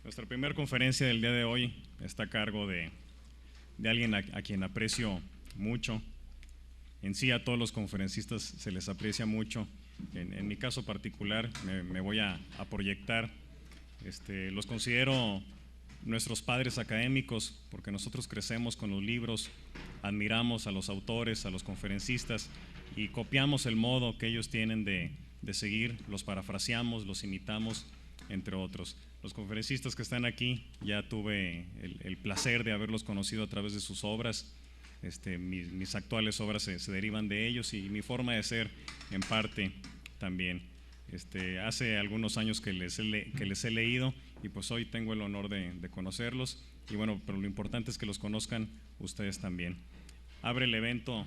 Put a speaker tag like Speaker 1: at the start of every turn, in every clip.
Speaker 1: Nuestra primera conferencia del día de hoy está a cargo de alguien a quien aprecio mucho. En sí a todos los conferencistas se les aprecia mucho. En mi caso particular me voy a proyectar. Los considero nuestros padres académicos porque nosotros crecemos con los libros, admiramos a los autores, a los conferencistas y copiamos el modo que ellos tienen de seguir, los parafraseamos, los imitamos, entre otros. Los conferencistas que están aquí, ya tuve el placer de haberlos conocido a través de sus obras. Mis actuales obras se derivan de ellos y mi forma de ser en parte también. Hace algunos años que les he leído y pues hoy tengo el honor de conocerlos y bueno, pero lo importante es que los conozcan ustedes también. Abre el evento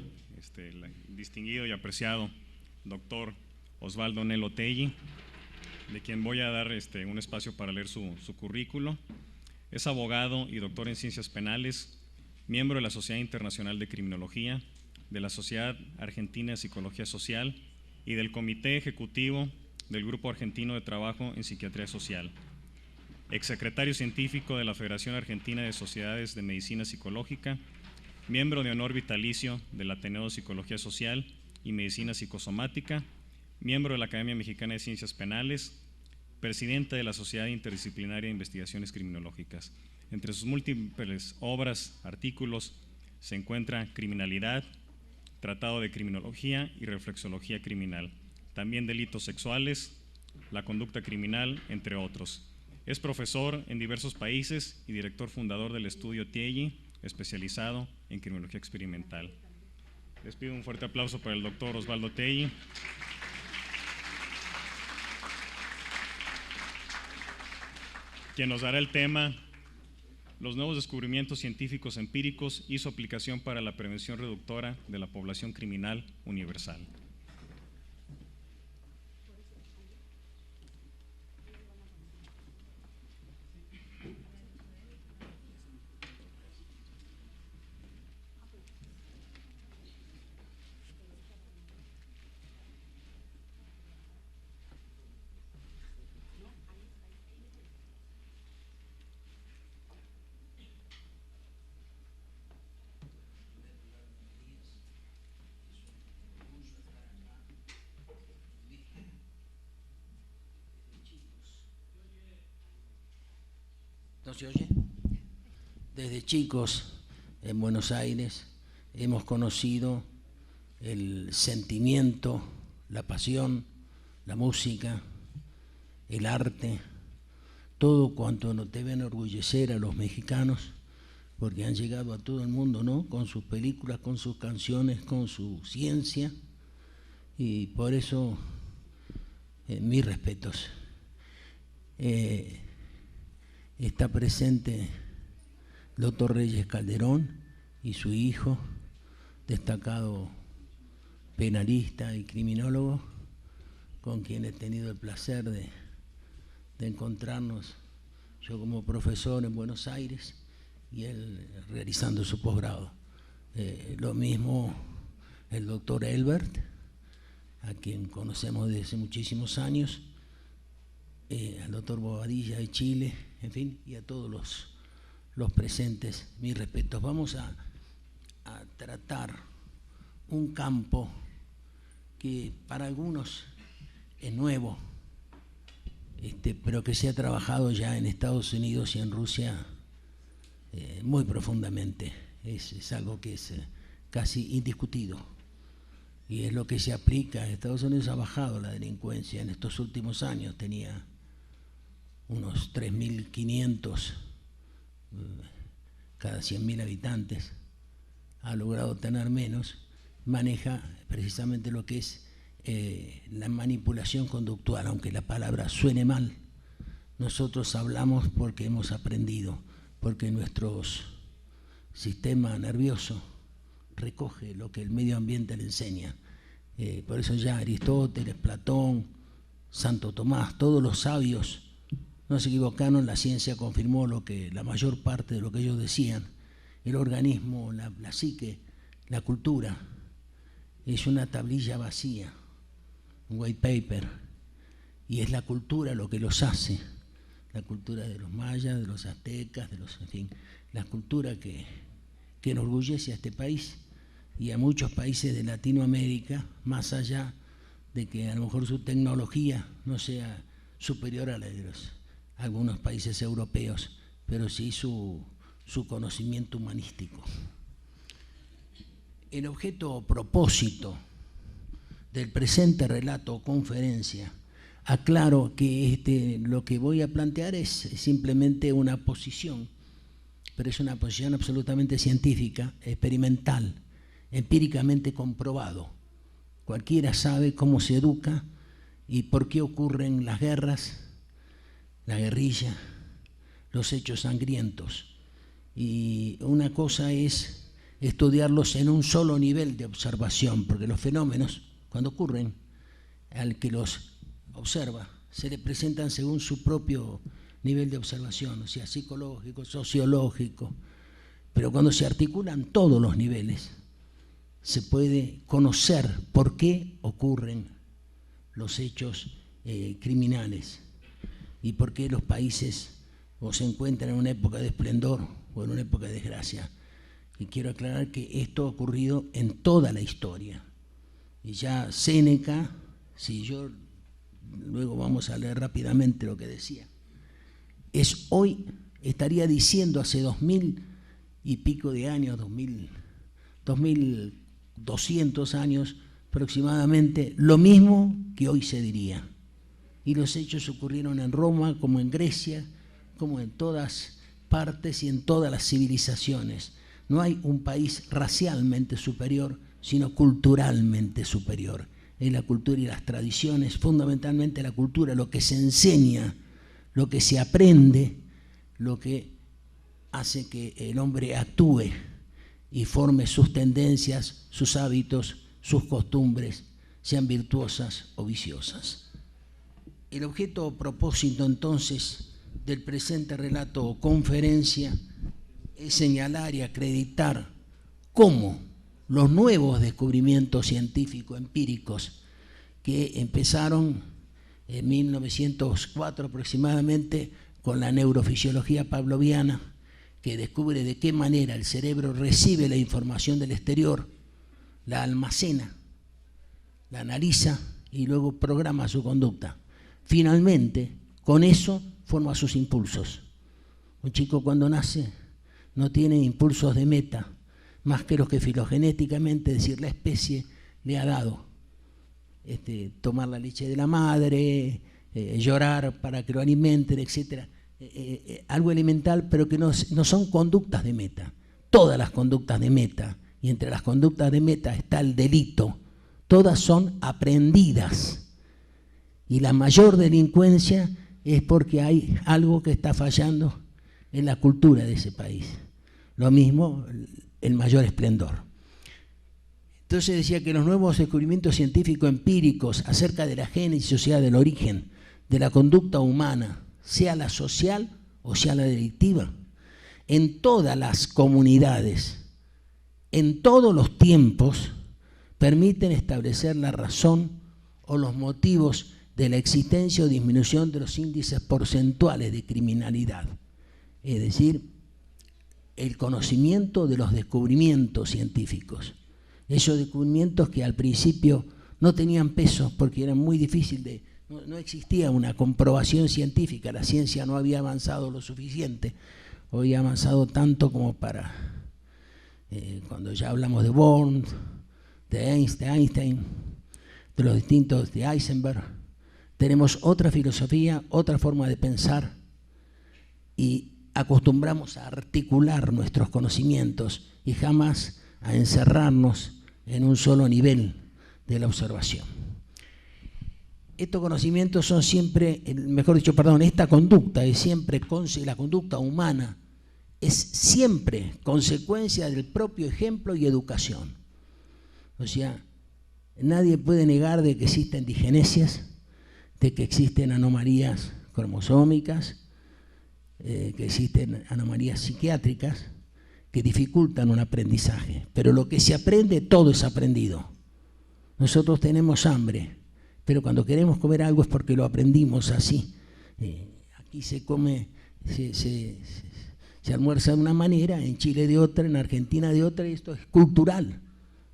Speaker 1: el distinguido y apreciado doctor Osvaldo Nelo Telli, de quien voy a dar un espacio para leer su currículo. Es abogado y doctor en Ciencias Penales, miembro de la Sociedad Internacional de Criminología, de la Sociedad Argentina de Psicología Social y del Comité Ejecutivo del Grupo Argentino de Trabajo en Psiquiatría Social. Exsecretario científico de la Federación Argentina de Sociedades de Medicina Psicológica, miembro de honor vitalicio del Ateneo de Psicología Social y Medicina Psicosomática, miembro de la Academia Mexicana de Ciencias Penales, presidente de la Sociedad Interdisciplinaria de Investigaciones Criminológicas. Entre sus múltiples obras, artículos, se encuentra Criminalidad, Tratado de Criminología y Reflexología Criminal, también Delitos Sexuales, La Conducta Criminal, entre otros. Es profesor en diversos países y director fundador del estudio Telli, especializado en criminología experimental. Les pido un fuerte aplauso para el doctor Osvaldo Telli. Quien nos dará el tema los nuevos descubrimientos científicos empíricos y su aplicación para la prevención reductora de la población criminal universal.
Speaker 2: ¿No se oye? Desde chicos en Buenos Aires hemos conocido el sentimiento, la pasión, la música, el arte, todo cuanto nos debe enorgullecer a los mexicanos, porque han llegado a todo el mundo, ¿no? Con sus películas, con sus canciones, con su ciencia, y por eso mis respetos. Está presente el doctor Reyes Calderón y su hijo, destacado penalista y criminólogo, con quien he tenido el placer de encontrarnos, yo como profesor en Buenos Aires y él realizando su posgrado. Lo mismo el doctor Elbert, a quien conocemos desde hace muchísimos años, al doctor Bobadilla de Chile, en fin, y a todos los presentes, mis respetos. Vamos a tratar un campo que para algunos es nuevo, pero que se ha trabajado ya en Estados Unidos y en Rusia muy profundamente. Es algo que es casi indiscutido y es lo que se aplica. Estados Unidos ha bajado la delincuencia en estos últimos años, tenía unos 3.500 cada 100.000 habitantes, ha logrado tener menos, maneja precisamente lo que es la manipulación conductual, aunque la palabra suene mal. Nosotros hablamos porque hemos aprendido, porque nuestro sistema nervioso recoge lo que el medio ambiente le enseña. Por eso ya Aristóteles, Platón, Santo Tomás, todos los sabios no se equivocaron, la ciencia confirmó la mayor parte de lo que ellos decían. El organismo, la psique, la cultura, es una tablilla vacía, un white paper, y es la cultura lo que los hace. la cultura de los mayas, de los aztecas, en fin, la cultura que enorgullece a este país y a muchos países de Latinoamérica, más allá de que a lo mejor su tecnología no sea superior a la de algunos países europeos, pero sí su conocimiento humanístico. El objeto o propósito del presente relato o conferencia, aclaro que lo que voy a plantear es simplemente una posición, pero es una posición absolutamente científica, experimental, empíricamente comprobado. Cualquiera sabe cómo se educa y por qué ocurren las guerras, la guerrilla, los hechos sangrientos. Y una cosa es estudiarlos en un solo nivel de observación, porque los fenómenos, cuando ocurren, al que los observa, se le presentan según su propio nivel de observación, o sea, psicológico, sociológico, pero cuando se articulan todos los niveles, se puede conocer por qué ocurren los hechos criminales y por qué los países o se encuentran en una época de esplendor o en una época de desgracia. Y quiero aclarar que esto ha ocurrido en toda la historia. Y ya Séneca, si yo luego vamos a leer rápidamente lo que decía, es hoy, estaría diciendo hace 2000 y pico de años, 2200 años aproximadamente, lo mismo que hoy se diría. Y los hechos ocurrieron en Roma, como en Grecia, como en todas partes y en todas las civilizaciones. No hay un país racialmente superior, sino culturalmente superior. Es la cultura y las tradiciones, fundamentalmente la cultura, lo que se enseña, lo que se aprende, lo que hace que el hombre actúe y forme sus tendencias, sus hábitos, sus costumbres, sean virtuosas o viciosas. El objeto o propósito entonces del presente relato o conferencia es señalar y acreditar cómo los nuevos descubrimientos científicos empíricos que empezaron en 1904 aproximadamente con la neurofisiología pavloviana, que descubre de qué manera el cerebro recibe la información del exterior, la almacena, la analiza y luego programa su conducta. Finalmente, con eso forma sus impulsos. Un chico cuando nace no tiene impulsos de meta, más que los que filogenéticamente, es decir, la especie le ha dado. Tomar la leche de la madre, llorar para que lo alimenten, etc. Algo elemental, pero que no son conductas de meta. Todas las conductas de meta, y entre las conductas de meta está el delito, todas son aprendidas. Y la mayor delincuencia es porque hay algo que está fallando en la cultura de ese país. Lo mismo, el mayor esplendor. Entonces decía que los nuevos descubrimientos científicos empíricos acerca de la génesis, o sea, del origen de la conducta humana, sea la social o sea la delictiva, en todas las comunidades, en todos los tiempos, permiten establecer la razón o los motivos de la existencia o disminución de los índices porcentuales de criminalidad. Es decir, el conocimiento de los descubrimientos científicos. Esos descubrimientos que al principio no tenían peso porque eran muy difíciles no existía una comprobación científica, la ciencia no había avanzado lo suficiente, hoy ha avanzado tanto como para, cuando ya hablamos de Born, de Einstein, de los distintos, de Heisenberg, tenemos otra filosofía, otra forma de pensar y acostumbramos a articular nuestros conocimientos y jamás a encerrarnos en un solo nivel de la observación. Estos conocimientos son siempre, esta conducta es siempre, la conducta humana es siempre consecuencia del propio ejemplo y educación. O sea, nadie puede negar de que existen digenesias, de que existen anomalías cromosómicas, que existen anomalías psiquiátricas que dificultan un aprendizaje. Pero lo que se aprende, todo es aprendido. Nosotros tenemos hambre, pero cuando queremos comer algo es porque lo aprendimos así. aquí se come, se almuerza de una manera, en Chile de otra, en Argentina de otra, y esto es cultural,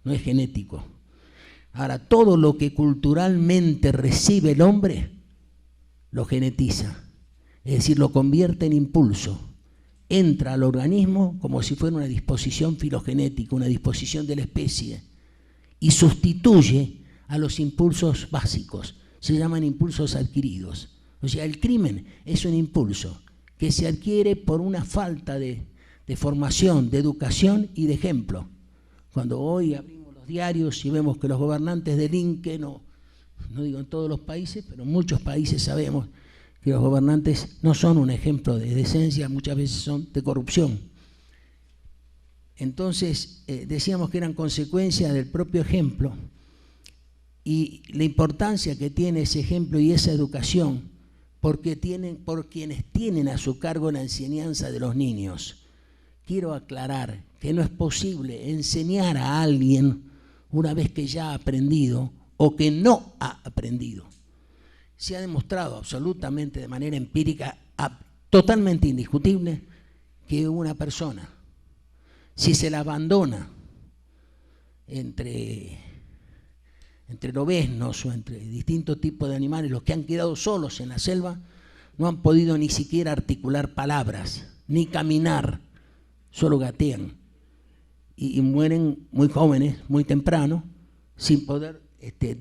Speaker 2: no es genético. Ahora, todo lo que culturalmente recibe el hombre, lo genetiza, es decir, lo convierte en impulso. Entra al organismo como si fuera una disposición filogenética, una disposición de la especie, y sustituye a los impulsos básicos, se llaman impulsos adquiridos. O sea, el crimen es un impulso que se adquiere por una falta de formación, de educación y de ejemplo. Cuando hoy abrimos los diarios y vemos que los gobernantes delinquen, no digo en todos los países, pero en muchos países sabemos que los gobernantes no son un ejemplo de decencia, muchas veces son de corrupción. Entonces, decíamos que eran consecuencia del propio ejemplo, y la importancia que tiene ese ejemplo y esa educación por quienes tienen a su cargo la enseñanza de los niños. Quiero aclarar que no es posible enseñar a alguien una vez que ya ha aprendido o que no ha aprendido. Se ha demostrado absolutamente de manera empírica, totalmente indiscutible, que una persona, si se la abandona entre lobeznos o entre distintos tipos de animales, los que han quedado solos en la selva, no han podido ni siquiera articular palabras, ni caminar, solo gatean y mueren muy jóvenes, muy temprano, sin poder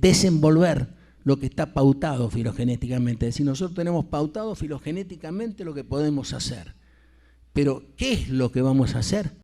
Speaker 2: desenvolver lo que está pautado filogenéticamente. Es decir, nosotros tenemos pautado filogenéticamente lo que podemos hacer, pero ¿qué es lo que vamos a hacer?